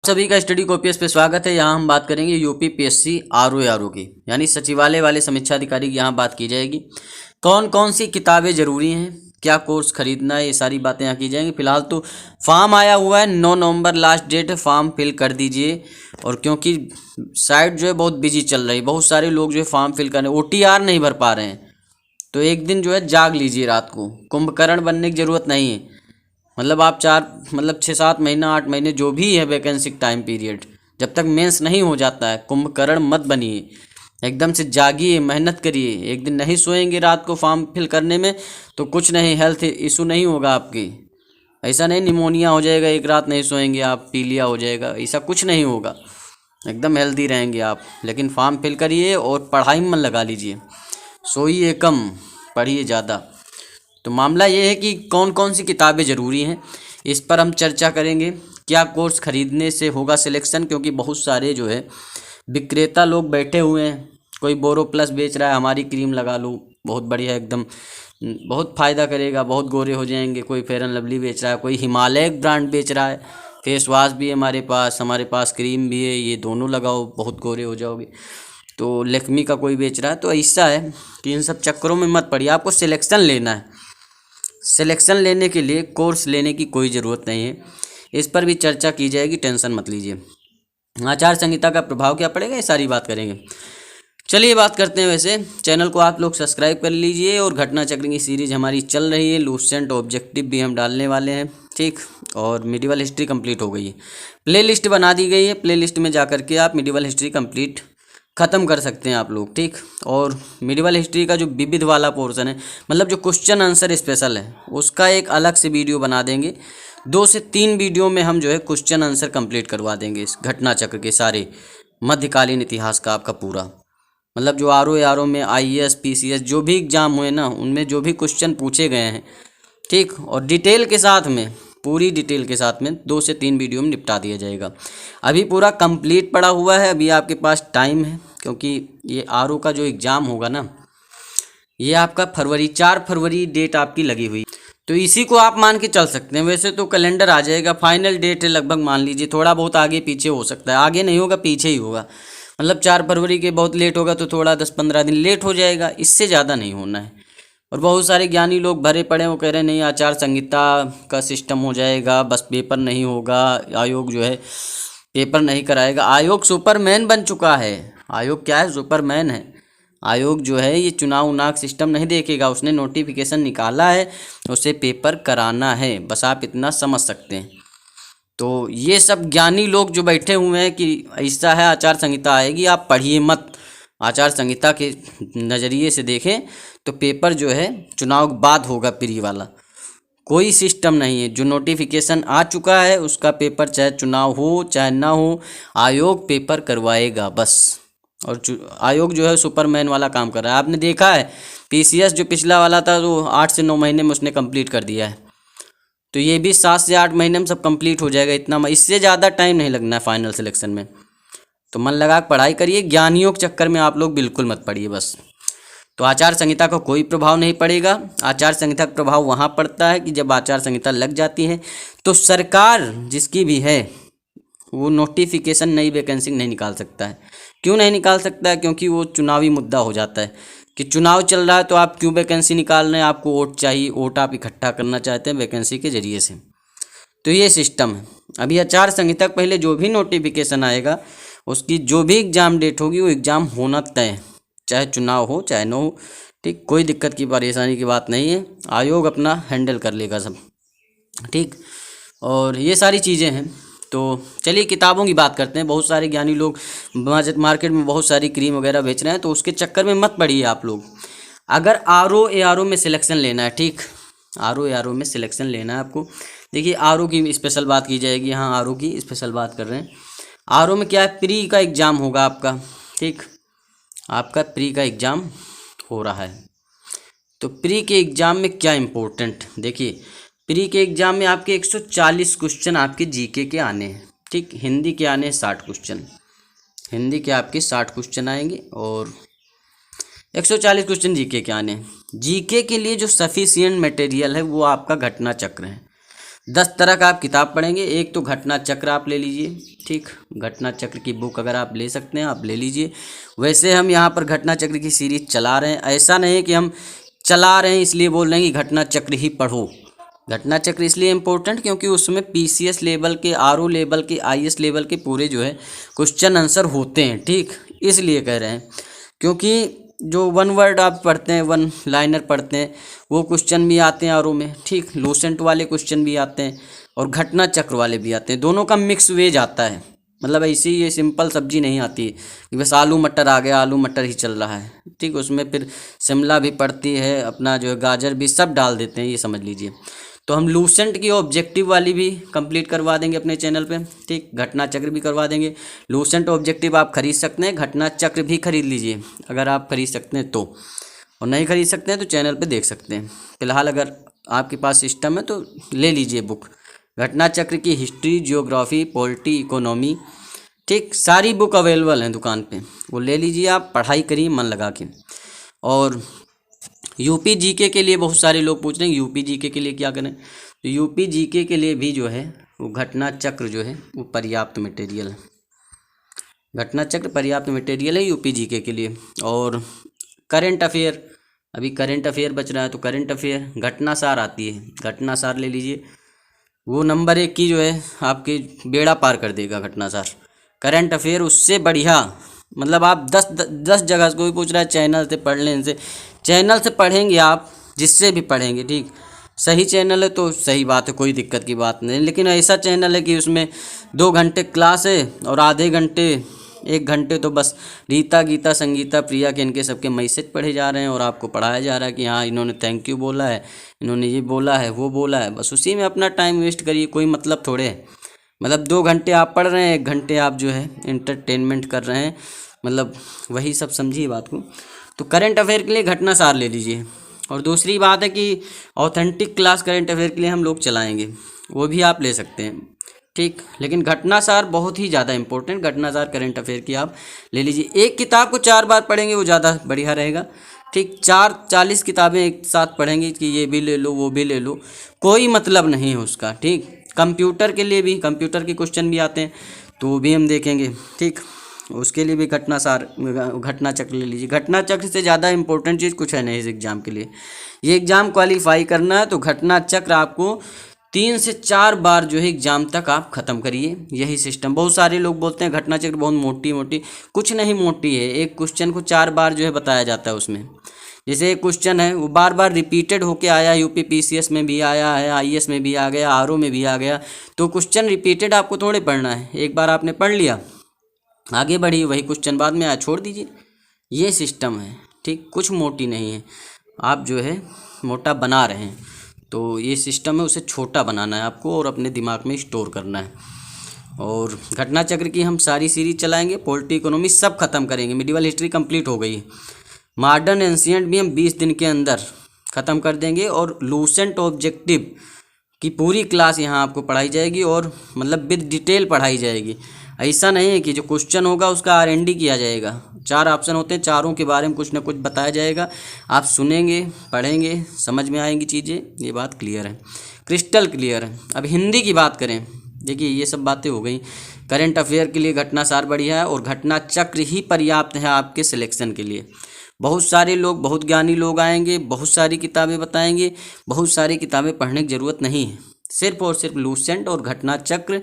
सभी का स्टडी कॉपीएस पे स्वागत है। यहाँ हम बात करेंगे यूपी पीएससी आरओ की यानी सचिवालय वाले समीक्षा अधिकारी की यहाँ बात की जाएगी। कौन कौन सी किताबें ज़रूरी हैं, क्या कोर्स खरीदना है, ये सारी बातें यहाँ की जाएंगी। फिलहाल तो फॉर्म आया हुआ है, 9 नवंबर लास्ट डेट है, फॉर्म फिल कर दीजिए। और क्योंकि साइट जो है बहुत बिजी चल रही है, बहुत सारे लोग जो है फॉर्म फिल कर रहे हैं, OTR नहीं भर पा रहे हैं, तो एक दिन जो है जाग लीजिए रात को। कुंभकर्ण बनने की ज़रूरत नहीं है। मतलब आप 6-7 महीना 8 महीने जो भी है वैकेंसी टाइम पीरियड, जब तक मेंस नहीं हो जाता है, कुंभकर्ण मत बनिए। एकदम से जागिए, मेहनत करिए। एक दिन नहीं सोएंगे रात को फॉर्म फिल करने में तो कुछ नहीं, हेल्थ इशू नहीं होगा आपकी। ऐसा नहीं निमोनिया हो जाएगा, एक रात नहीं सोएंगे आप पीलिया हो जाएगा, ऐसा कुछ नहीं होगा। एकदम हेल्दी रहेंगे आप। लेकिन फॉर्म फिल करिए और पढ़ाई में मन लगा लीजिए। सोइए कम, पढ़िए ज़्यादा। तो मामला ये है कि कौन कौन सी किताबें ज़रूरी हैं, इस पर हम चर्चा करेंगे। क्या कोर्स खरीदने से होगा सिलेक्शन, क्योंकि बहुत सारे जो है विक्रेता लोग बैठे हुए हैं। कोई बोरो प्लस बेच रहा है, हमारी क्रीम लगा लो, बहुत बढ़िया, एकदम बहुत फ़ायदा करेगा, बहुत गोरे हो जाएंगे। कोई फेयर एंड लवली बेच रहा है, कोई हिमालय ब्रांड बेच रहा है, फेस वॉश भी है हमारे पास क्रीम भी है, ये दोनों लगाओ बहुत गोरे हो जाओगे। तो लेक्मी का कोई बेच रहा है। तो ऐसा है कि इन सब चक्करों में मत पड़िए, आपको सिलेक्शन लेना है। सिलेक्शन लेने के लिए कोर्स लेने की कोई ज़रूरत नहीं है, इस पर भी चर्चा की जाएगी, टेंशन मत लीजिए। आचार संहिता का प्रभाव क्या पड़ेगा, ये सारी बात करेंगे। चलिए बात करते हैं। वैसे चैनल को आप लोग सब्सक्राइब कर लीजिए। और घटना चक्र की सीरीज हमारी चल रही है, लूसेंट ऑब्जेक्टिव भी हम डालने वाले हैं, ठीक। और मिडिवल हिस्ट्री कंप्लीट हो गई है, प्ले लिस्ट बना दी गई है। प्ले लिस्ट में जा करके आप मिडिवल हिस्ट्री कंप्लीट ख़त्म कर सकते हैं आप लोग, ठीक। और मिडिवल हिस्ट्री का जो विविध वाला पोर्शन है, मतलब जो क्वेश्चन आंसर स्पेशल है, उसका एक अलग से वीडियो बना देंगे। 2 से 3 वीडियो में हम जो है क्वेश्चन आंसर कंप्लीट करवा देंगे इस घटना चक्र के सारे, मध्यकालीन इतिहास का आपका पूरा। मतलब जो आरओ में IAS PCS जो भी एग्ज़ाम हुए ना, उनमें जो भी क्वेश्चन पूछे गए हैं, ठीक। और डिटेल के साथ में, पूरी डिटेल के साथ में 2 से 3 वीडियो में निपटा दिया जाएगा। अभी पूरा कंप्लीट पड़ा हुआ है, अभी आपके पास टाइम है, क्योंकि ये आरओ का जो एग्ज़ाम होगा ना, ये आपका 4 फरवरी डेट आपकी लगी हुई, तो इसी को आप मान के चल सकते हैं। वैसे तो कैलेंडर आ जाएगा, फाइनल डेट है लगभग, मान लीजिए थोड़ा बहुत आगे पीछे हो सकता है, आगे नहीं होगा पीछे ही होगा। मतलब 4 फरवरी के बहुत लेट होगा तो थोड़ा 10-15 दिन लेट हो जाएगा, इससे ज़्यादा नहीं होना है। और बहुत सारे ज्ञानी लोग भरे पड़े हैं, वो कह रहे हैं नहीं आचार संहिता का सिस्टम हो जाएगा, बस पेपर नहीं होगा, आयोग जो है पेपर नहीं कराएगा। आयोग सुपरमैन बन चुका है। आयोग क्या है? सुपरमैन है। आयोग जो है ये चुनाव उनाव सिस्टम नहीं देखेगा, उसने नोटिफिकेशन निकाला है, उसे पेपर कराना है, बस आप इतना समझ सकते हैं। तो ये सब ज्ञानी लोग जो बैठे हुए हैं कि ऐसा है आचार संहिता आएगी, आप पढ़िए मत। आचार संहिता के नज़रिए से देखें तो पेपर जो है चुनाव के बाद होगा, प्री वाला कोई सिस्टम नहीं है। जो नोटिफिकेशन आ चुका है उसका पेपर, चाहे चुनाव हो चाहे ना हो, आयोग पेपर करवाएगा बस। और आयोग जो है सुपरमैन वाला काम कर रहा है। आपने देखा है PCS जो पिछला वाला था, वो 8 से 9 महीने में उसने कंप्लीट कर दिया है, तो ये भी 7 से 8 महीने में सब कंप्लीट हो जाएगा। इतना, इससे ज़्यादा टाइम नहीं लगना है फाइनल सिलेक्शन में। तो मन लगा के पढ़ाई करिए, ज्ञानियों के चक्कर में आप लोग बिल्कुल मत पड़िए बस। तो आचार संहिता का कोई प्रभाव नहीं पड़ेगा। आचार संहिता का प्रभाव वहाँ पड़ता है कि जब आचार संहिता लग जाती है तो सरकार जिसकी भी है वो नोटिफिकेशन नई वैकेंसी नहीं निकाल सकता है। क्यों नहीं निकाल सकता है? क्योंकि वो चुनावी मुद्दा हो जाता है कि चुनाव चल रहा है तो आप क्यों वैकेंसी निकाल रहे हैं, आपको वोट चाहिए, वोट आप इकट्ठा करना चाहते हैं वैकेंसी के ज़रिए से। तो ये सिस्टम है। अभी आचार संहिता पहले जो भी नोटिफिकेशन आएगा, उसकी जो भी एग्ज़ाम डेट होगी वो एग्ज़ाम होना तय है, चाहे चुनाव हो चाहे न हो, ठीक। कोई दिक्कत की परेशानी की बात नहीं है, आयोग अपना हैंडल कर लेगा सब, ठीक। और ये सारी चीज़ें हैं। तो चलिए किताबों की बात करते हैं। बहुत सारे ज्ञानी लोग मार्केट में बहुत सारी क्रीम वगैरह बेच रहे हैं, तो उसके चक्कर में मत पड़िए आप लोग। अगर आरओ में सिलेक्शन लेना है, ठीक, आरओ में सिलेक्शन लेना है आपको। देखिए आरओ की स्पेशल बात की जाएगी, हाँ आरओ की स्पेशल बात कर रहे हैं। आरओ में क्या है, प्री का एग्ज़ाम होगा आपका, ठीक। आपका प्री का एग्ज़ाम हो रहा है, तो प्री के एग्ज़ाम में क्या इम्पोर्टेंट, देखिए प्री के एग्ज़ाम में आपके 140 क्वेश्चन आपके जीके के आने हैं, ठीक। हिंदी के आने हैं 60 क्वेश्चन, हिंदी के आपके 60 क्वेश्चन आएंगे और 140 क्वेश्चन जीके के आने हैं। जीके के लिए जो सफिशिएंट मटेरियल है वो आपका घटना चक्र है। 10 तरह का आप किताब पढ़ेंगे। एक तो घटना चक्र आप ले लीजिए, ठीक, घटना चक्र की बुक अगर आप ले सकते हैं आप ले लीजिए। वैसे हम यहाँ पर घटना चक्र की सीरीज चला रहे हैं, ऐसा नहीं है कि हम चला रहे हैं इसलिए बोल रहे हैं कि घटना चक्र ही पढ़ो। घटना चक्र इसलिए इम्पोर्टेंट क्योंकि उसमें पीसीएस लेवल के, आरओ लेवल के, आईएएस लेवल के पूरे जो है क्वेश्चन आंसर होते हैं, ठीक, इसलिए कह रहे हैं। क्योंकि जो वन वर्ड आप पढ़ते हैं, वन लाइनर पढ़ते हैं, वो क्वेश्चन भी आते हैं आरओ में, ठीक, लूसेंट वाले क्वेश्चन भी आते हैं और घटना चक्र वाले भी आते हैं। दोनों का मिक्स वेज आता है, मतलब ऐसी ये सिंपल सब्जी नहीं आती है कि बस आलू मटर आ गया, आलू मटर ही चल रहा है, ठीक, उसमें फिर शिमला भी पड़ती है, अपना जो है गाजर भी, सब डाल देते हैं, ये समझ लीजिए। तो हम लूसेंट की ऑब्जेक्टिव वाली भी कंप्लीट करवा देंगे अपने चैनल पे, ठीक, घटना चक्र भी करवा देंगे। लूसेंट ऑब्जेक्टिव आप खरीद सकते हैं, घटना चक्र भी खरीद लीजिए अगर आप खरीद सकते हैं तो, और नहीं खरीद सकते हैं तो चैनल पे देख सकते हैं। फिलहाल अगर आपके पास सिस्टम है तो ले लीजिए बुक। घटना चक्र की हिस्ट्री, जियोग्राफी, पॉलिटी, इकोनॉमी, ठीक, सारी बुक अवेलेबल हैं दुकान पे, वो ले लीजिए आप, पढ़ाई करिए मन लगा के। और यूपी जीके के लिए बहुत सारे लोग पूछ रहे हैं यूपी जीके के लिए क्या करें, तो यूपी जीके के लिए भी जो है वो घटना चक्र जो है वो पर्याप्त मटेरियल है। घटना चक्र पर्याप्त मटेरियल है यूपी जीके के लिए। और करंट अफेयर, अभी करंट अफेयर बच रहा है तो करंट अफेयर घटना सार आती है, घटना सार ले लीजिए, वो नंबर 1 की जो है आपके बेड़ा पार कर देगा घटना सार। करंट अफेयर उससे बढ़िया, मतलब आप 10 जगह से, कोई पूछ रहा है चैनल से पढ़ लें, इनसे चैनल से पढ़ेंगे आप, जिससे भी पढ़ेंगे, ठीक, सही चैनल है तो सही बात है, कोई दिक्कत की बात नहीं। लेकिन ऐसा चैनल है कि उसमें 2 घंटे क्लास है और आधे घंटे, 1 घंटे तो बस रीता, गीता, संगीता, प्रिया के, इनके सबके मैसेज पढ़े जा रहे हैं और आपको पढ़ाया जा रहा है कि हाँ इन्होंने थैंक यू बोला है, इन्होंने ये बोला है, वो बोला है, बस उसी में अपना टाइम वेस्ट करिए, कोई मतलब थोड़े है। मतलब 2 घंटे आप पढ़ रहे हैं, 1 घंटे आप जो है इंटरटेनमेंट कर रहे हैं, मतलब वही सब समझिए बात को। तो करंट अफेयर के लिए घटना सार ले लीजिए। और दूसरी बात है कि ऑथेंटिक क्लास करंट अफेयर के लिए हम लोग चलाएंगे, वो भी आप ले सकते हैं, ठीक, लेकिन घटना सार बहुत ही ज़्यादा इंपॉर्टेंट, घटना सार करंट अफेयर की आप ले लीजिए। एक किताब को 4 बार पढ़ेंगे वो ज़्यादा बढ़िया रहेगा, ठीक, 40 किताबें एक साथ पढ़ेंगे कि ये भी ले लो वो भी ले लो, कोई मतलब नहीं है उसका, ठीक। कंप्यूटर के लिए भी, कंप्यूटर के क्वेश्चन भी आते हैं तो वो भी हम देखेंगे, ठीक, उसके लिए भी घटना सार, घटना चक्र ले लीजिए। घटना चक्र से ज़्यादा इंपॉर्टेंट चीज़ कुछ है नहीं इस एग्ज़ाम के लिए। ये एग्ज़ाम क्वालिफाई करना है तो घटना चक्र आपको 3 से 4 बार जो है एग्ज़ाम तक आप ख़त्म करिए, यही सिस्टम। बहुत सारे लोग बोलते हैं घटना चक्र बहुत मोटी मोटी, कुछ नहीं मोटी है, एक क्वेश्चन को 4 बार जो है बताया जाता है उसमें। जैसे एक क्वेश्चन है वो बार बार रिपीटेड होके आया, यूपी पीसीएस में भी आया है, आईएएस में भी आ गया, आरओ में भी आ गया, तो क्वेश्चन रिपीटेड आपको थोड़े पढ़ना है, एक बार आपने पढ़ लिया आगे बढ़िए, वही क्वेश्चन बाद में आया छोड़ दीजिए, ये सिस्टम है, ठीक, कुछ मोटी नहीं है, आप जो है मोटा बना रहे हैं तो ये सिस्टम है, उसे छोटा बनाना है आपको और अपने दिमाग में स्टोर करना है। और घटना चक्र की हम सारी सीरीज चलाएंगे, पॉलिटी, इकोनॉमी सब खत्म करेंगे, मिडिवल हिस्ट्री कंप्लीट हो गई, मॉडर्न एंशिएंट भी हम 20 दिन के अंदर ख़त्म कर देंगे। और लूसेंट ऑब्जेक्टिव की पूरी क्लास यहाँ आपको पढ़ाई जाएगी और मतलब विद डिटेल पढ़ाई जाएगी। ऐसा नहीं है कि जो क्वेश्चन होगा उसका आरएनडी किया जाएगा, 4 ऑप्शन होते हैं, चारों के बारे में कुछ ना कुछ बताया जाएगा, आप सुनेंगे, पढ़ेंगे, समझ में आएंगी चीज़ें, ये बात क्लियर है, क्रिस्टल क्लियर है। अब हिंदी की बात करें, देखिए ये सब बातें हो गई, करंट अफेयर के लिए घटना सार बढ़िया है और घटना चक्र ही पर्याप्त है आपके सिलेक्शन के लिए। बहुत सारे लोग, बहुत ज्ञानी लोग आएंगे, बहुत सारी किताबें बताएंगे, बहुत सारी किताबें पढ़ने की ज़रूरत नहीं है, सिर्फ और सिर्फ लूसेंट और घटना चक्र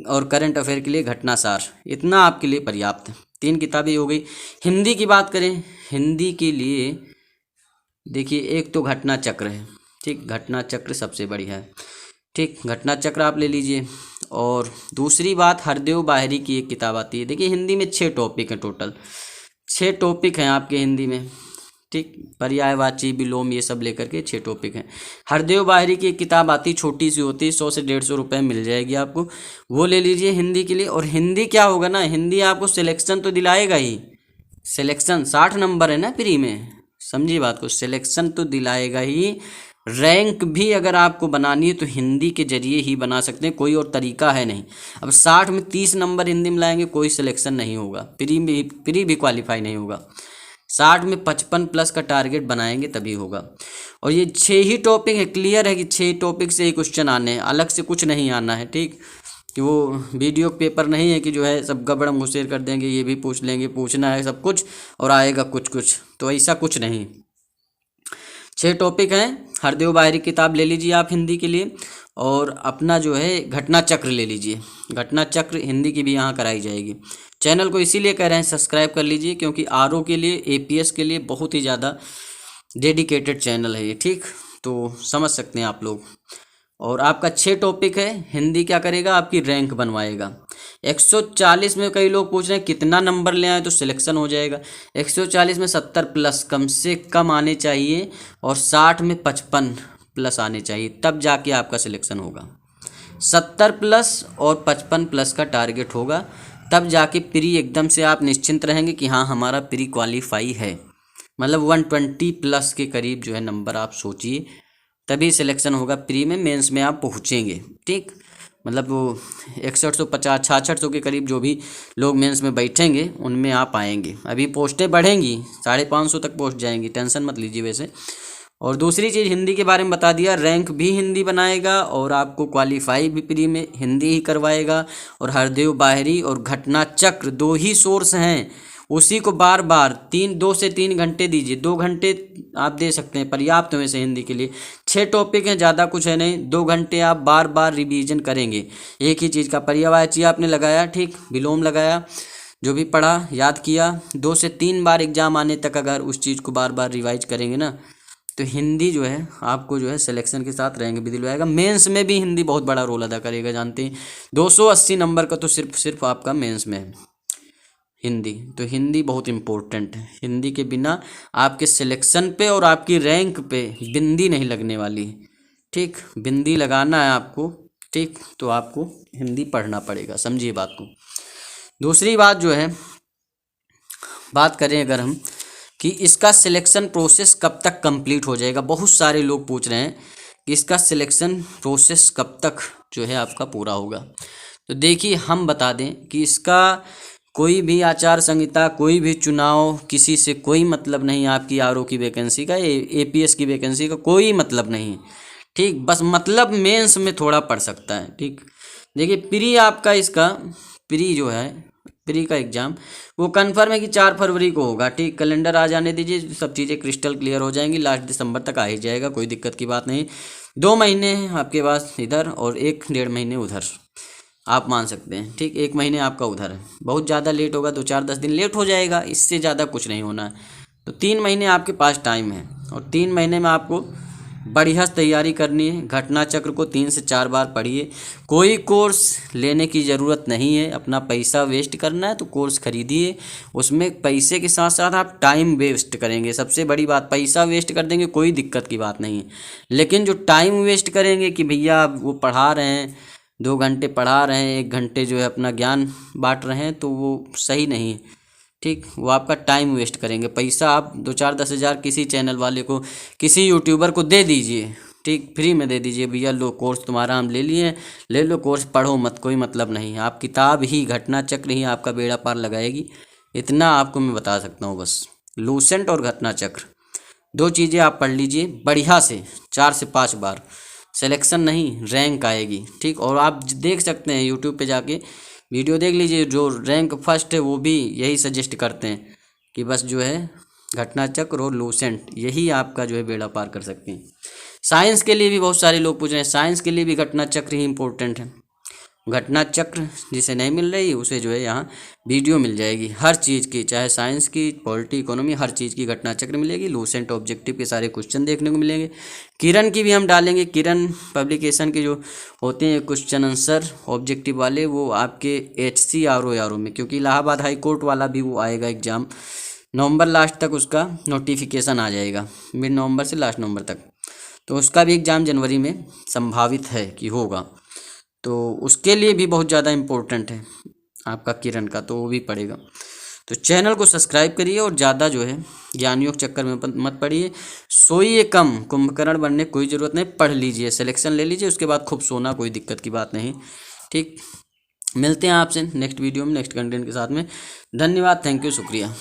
और करंट अफेयर के लिए घटना सार, इतना आपके लिए पर्याप्त है। 3 किताबें हो गई। हिंदी की बात करें, हिंदी के लिए देखिए एक तो घटना चक्र है, ठीक, घटना चक्र सबसे बढ़िया है, ठीक, घटना चक्र आप ले लीजिए। और दूसरी बात, हरदेव बाहरी की एक किताब आती है, देखिए हिंदी में 6 टॉपिक हैं, टोटल 6 टॉपिक हैं आपके हिंदी में, ठीक, पर्यायवाची, विलोम, ये सब लेकर के 6 टॉपिक हैं। हरदेव बाहरी की एक किताब आती, छोटी सी होती, 100 से 150 रुपये मिल जाएगी आपको, वो ले लीजिए हिंदी के लिए। और हिंदी क्या होगा ना, हिंदी आपको सिलेक्शन तो दिलाएगा ही, सिलेक्शन 60 नंबर है ना फ्री में, समझिए बात को, सिलेक्शन तो दिलाएगा ही, रैंक भी अगर आपको बनानी है तो हिंदी के जरिए ही बना सकते हैं, कोई और तरीका है नहीं। अब 60 में 30 नंबर हिंदी में लाएंगे, कोई सिलेक्शन नहीं होगा, प्री भी क्वालिफाई नहीं होगा। 60 में 55 प्लस का टारगेट बनाएंगे तभी होगा। और ये 6 ही टॉपिक है, क्लियर है कि 6 टॉपिक से ही क्वेश्चन आने हैं, अलग से कुछ नहीं आना है। ठीक, कि वो वीडियो पेपर नहीं है कि जो है सब गबड़म घुसेर कर देंगे, ये भी पूछ लेंगे, पूछना है सब कुछ और आएगा कुछ कुछ, तो ऐसा कुछ नहीं। 6 टॉपिक हैं। हरदेव बाहरी किताब ले लीजिए आप हिंदी के लिए, और अपना जो है घटना चक्र ले लीजिए। घटना चक्र हिंदी की भी यहाँ कराई जाएगी। चैनल को इसीलिए कह रहे हैं सब्सक्राइब कर लीजिए, क्योंकि आरओ के लिए, एपीएस के लिए बहुत ही ज़्यादा डेडिकेटेड चैनल है ये। ठीक, तो समझ सकते हैं आप लोग। और आपका 6 टॉपिक है। हिंदी क्या करेगा, आपकी रैंक बनवाएगा। 140 में कई लोग पूछ रहे हैं कितना नंबर ले आए तो सिलेक्शन हो जाएगा। 140 में 70 प्लस कम से कम आने चाहिए, और 60 में 55 प्लस आने चाहिए, तब जाके आपका सिलेक्शन होगा। 70 प्लस और 55 प्लस का टारगेट होगा, तब जाके प्री एकदम से आप निश्चिंत रहेंगे कि हाँ हमारा प्री क्वालिफाई है। मतलब 120 प्लस के करीब जो है नंबर आप सोचिए, तभी सिलेक्शन होगा प्री में। मेंस में आप पहुँचेंगे। ठीक, मतलब वो 6150 6600 के करीब जो भी लोग मेंस में बैठेंगे उनमें आप आएंगे। अभी पोस्टें बढ़ेंगी, 550 तक पोस्ट जाएंगी, टेंशन मत लीजिए वैसे। और दूसरी चीज़ हिंदी के बारे में बता दिया, रैंक भी हिंदी बनाएगा और आपको क्वालिफाई भी प्री में हिंदी ही करवाएगा। और हरदेव बाहरी और घटना चक्र 2 ही सोर्स हैं, उसी को बार बार 2 से 3 घंटे दीजिए। 2 घंटे आप दे सकते हैं, पर्याप्त है वैसे हिंदी के लिए। 6 टॉपिक हैं, ज़्यादा कुछ है नहीं। 2 घंटे आप बार बार रिवीजन करेंगे एक ही चीज़ का। पर्यायवाची आपने लगाया, ठीक, विलोम लगाया, जो भी पढ़ा याद किया, 2 से 3 बार एग्जाम आने तक अगर उस चीज़ को बार बार रिवाइज करेंगे ना, तो हिंदी जो है आपको जो है सिलेक्शन के साथ रैंक भी दिलवाएगा। मेंस में भी हिंदी बहुत बड़ा रोल अदा करेगा, जानते हैं। 280 नंबर का तो सिर्फ आपका मेंस में है हिंदी। तो हिंदी बहुत इम्पोर्टेंट है। हिंदी के बिना आपके सिलेक्शन पे और आपकी रैंक पे बिंदी नहीं लगने वाली। ठीक, बिंदी लगाना है आपको, ठीक, तो आपको हिंदी पढ़ना पड़ेगा, समझिए बात को। दूसरी बात जो है, बात करें अगर हम कि इसका सिलेक्शन प्रोसेस कब तक कंप्लीट हो जाएगा। बहुत सारे लोग पूछ रहे हैं कि इसका सिलेक्शन प्रोसेस कब तक जो है आपका पूरा होगा। तो देखिए, हम बता दें कि इसका कोई भी आचार संहिता, कोई भी चुनाव, किसी से कोई मतलब नहीं। आपकी आरओ की वैकेंसी का, एपीएस की वैकेंसी का कोई मतलब नहीं। ठीक, बस मतलब मेंस में थोड़ा पड़ सकता है। ठीक, देखिए प्री आपका, इसका प्री जो है, प्री का एग्ज़ाम वो कन्फर्म है कि 4 फरवरी को होगा। ठीक, कैलेंडर आ जाने दीजिए, सब चीज़ें क्रिस्टल क्लियर हो जाएंगी। लास्ट दिसंबर तक आ ही जाएगा, कोई दिक्कत की बात नहीं। 2 महीने हैं आपके पास इधर और 1-1.5 महीने उधर, आप मान सकते हैं। ठीक, 1 महीने आपका उधर है। बहुत ज़्यादा लेट होगा, 2-4-10 दिन लेट हो जाएगा, इससे ज़्यादा कुछ नहीं होना है। तो 3 महीने आपके पास टाइम है, और 3 महीने में आपको बढ़िया तैयारी करनी है। घटना चक्र को 3 से 4 बार पढ़िए। कोई कोर्स लेने की ज़रूरत नहीं है। अपना पैसा वेस्ट करना है तो कोर्स खरीदिए, उसमें पैसे के साथ साथ आप टाइम वेस्ट करेंगे। सबसे बड़ी बात, पैसा वेस्ट कर देंगे कोई दिक्कत की बात नहीं है, लेकिन जो टाइम वेस्ट करेंगे कि भैया वो पढ़ा रहे हैं, 2 घंटे पढ़ा रहे हैं, 1 घंटे जो है अपना ज्ञान बांट रहे हैं, तो वो सही नहीं है। ठीक, वो आपका टाइम वेस्ट करेंगे। पैसा आप 2-4-10 हज़ार किसी चैनल वाले को, किसी यूट्यूबर को दे दीजिए। ठीक, फ्री में दे दीजिए, भैया लो कोर्स तुम्हारा हम ले लिए, ले लो कोर्स, पढ़ो मत, कोई मतलब नहीं। आप किताब ही, घटना चक्र ही आपका बेड़ा पार लगाएगी, इतना आपको मैं बता सकता हूँ बस। लूसेंट और घटना चक्र 2 चीज़ें आप पढ़ लीजिए बढ़िया से, 4 से 5 बार। सिलेक्शन नहीं, रैंक आएगी। ठीक, और आप देख सकते हैं यूट्यूब पे जाके वीडियो देख लीजिए, जो रैंक फर्स्ट है वो भी यही सजेस्ट करते हैं कि बस जो है घटना चक्र और लूसेंट, यही आपका जो है बेड़ा पार कर सकते हैं। साइंस के लिए भी बहुत सारे लोग पूछ रहे हैं, साइंस के लिए भी घटना चक्र ही इम्पोर्टेंट है। घटना चक्र जिसे नहीं मिल रही उसे जो है यहाँ वीडियो मिल जाएगी हर चीज़ की, चाहे साइंस की, पॉलिटी, इकोनॉमी, हर चीज़ की घटना चक्र मिलेगी। लूसेंट ऑब्जेक्टिव के सारे क्वेश्चन देखने को मिलेंगे। किरण की भी हम डालेंगे। किरण पब्लिकेशन के जो होते हैं क्वेश्चन आंसर ऑब्जेक्टिव वाले, वो आपके HCRO में, क्योंकि इलाहाबाद हाई कोर्ट वाला भी वो आएगा एग्ज़ाम, नवंबर लास्ट तक उसका नोटिफिकेशन आ जाएगा, मिड नवंबर से लास्ट नवंबर तक। तो उसका भी एग्ज़ाम जनवरी में संभावित है कि होगा, तो उसके लिए भी बहुत ज़्यादा इम्पोर्टेंट है आपका किरण का, तो वो भी पड़ेगा। तो चैनल को सब्सक्राइब करिए और ज़्यादा जो है ज्ञानियों के चक्कर में मत पड़िए। सोइए कम, कुंभकर्ण बनने कोई ज़रूरत नहीं, पढ़ लीजिए, सिलेक्शन ले लीजिए, उसके बाद खूब सोना, कोई दिक्कत की बात नहीं। ठीक, मिलते हैं आपसे नेक्स्ट वीडियो में नेक्स्ट कंटेंट के साथ में। धन्यवाद, थैंक यू, शुक्रिया।